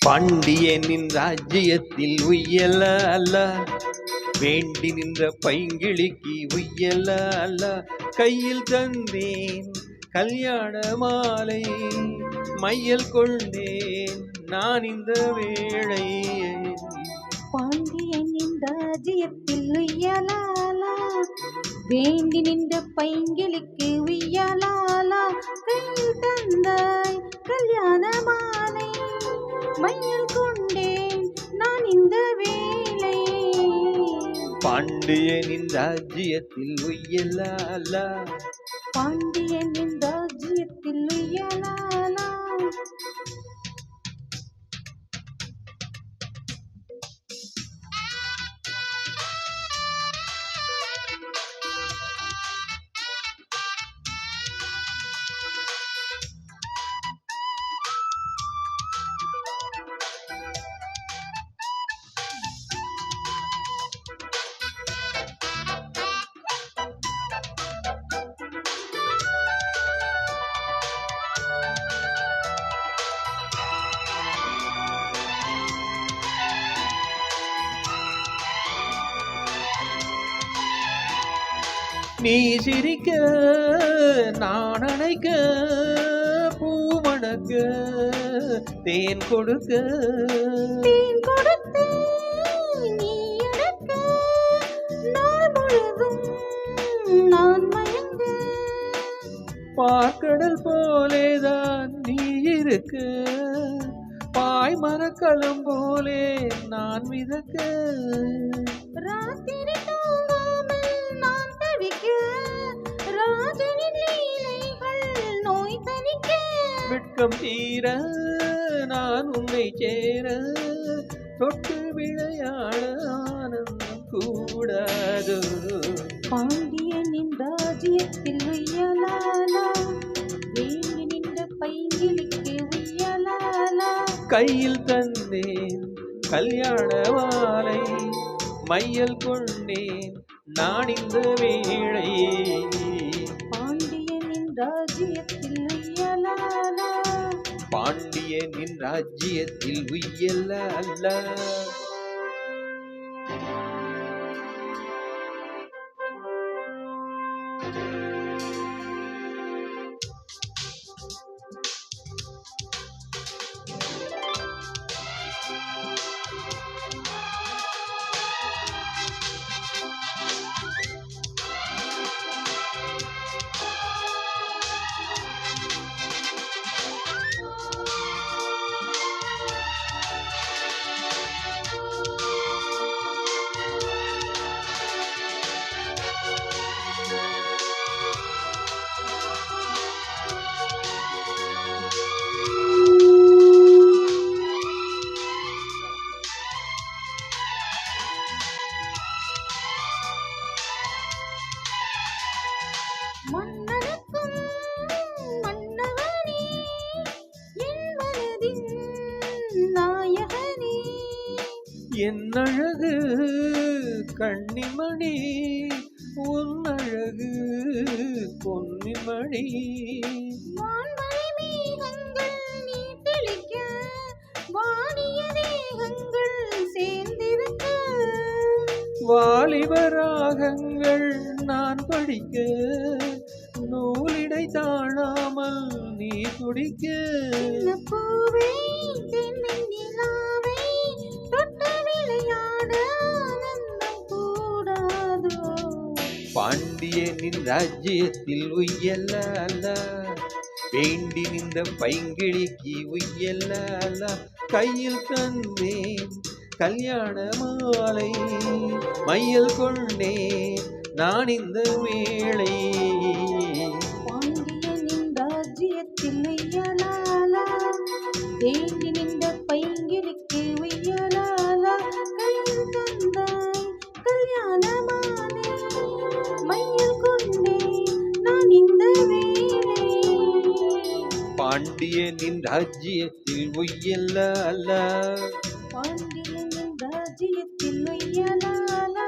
பாண்டியனின் ராஜ்யத்தில் உய்யல அல்ல, வேண்டி நின்ற பைங்கிழிக்கு உய்யல அல்ல. கையில் தந்தேன் கல்யாண மாலை, மையல் கொண்டேன் நான் இந்த வேளை. பாண்டியனின் ராஜ்யத்தில் உய்யலாலா, வேண்டி நின்ற பைங்கிழிக்கு உய்யலாலா. கையில் தந்தாய் கல்யாண மாலை, மையல் கொண்டேன் நான் இந்த வேளை. பாண்டியனின் ராஜ்யத்தில் உய்யலாலா, பாண்டியனின் ராஜ்யத்தில் உய்யலாலா. நீ சிரிக்க நான் அணைக்க, பூமணக்க தேன் கொடுக்க, தேன் கொடுத்து நீ எடுக்க, நாள் முழுதும் நான் மயங்க. பார்க்கடல் போலேதான் நீ இருக்க, பாய் மரக்களம் போலே நான் மிதக்க. ராத்திரி தூங்காமல் நான் தவிக்க, ராஜனின் லீலைகள் நோய் தணிக்க. வெட்கம் தீர நான் உன்னை சேர, தொட்டு விளையாட ஆனந்தம் கூடாது. பாண்டியனின் ராஜ்யத்தில் உய்யலாலா, வேண்டி நின்ற பைங்கிழிக்கு உய்யலாலா. கையில் தந்தேன் கல்யாண மாலை, மையல் கொண்டேன் நான் இந்த வேளை. பாண்டியனின் ராஜ்யத்தில் உய்யலாலா, பாண்டியனின் ராஜ்யத்தில் உய்யலாலா. மன்னனுக்கும் மன்னவனே, என் மனதின் நாயகனே. என் அழகு கண்ணிமணி, உன் அழகு பொன்னிமணி. வான்மழை மேகங்கள் நீ தெளிக்க, வானிய தேகங்கள் சேர்ந்திருக்க. வாலிபராகங்கள் நான் படிக்க, நூலிடை தாழாமல் நீ துடிக்க. பூவே தென்னிலாவை தொட்டு விளையாட ஆனந்தம் கூடாதோ. பாண்டியனின் ராஜ்யத்தில் உய்யலால, வேண்டி நின்ற பைங்கிழிக்கு உய்யலால. கையில் தந்தேன் கல்யாண மாலை, மையல் கொண்டேன் நான் இந்த வேளை. பாண்டியனின் ராஜ்யத்தில் உய்யலாலா, வேண்டி நின்ற பைங்கிழிக்கு உய்யலாலா. கையில் தந்தாய் கல்யாண மாலை, மையல் கொண்டேன் நான் இந்த வேளை. பாண்டியனின் ராஜ்யத்தில் உய்யலால, பாண்டியனின் ராஜ்யத்தில் உய்யலாலா.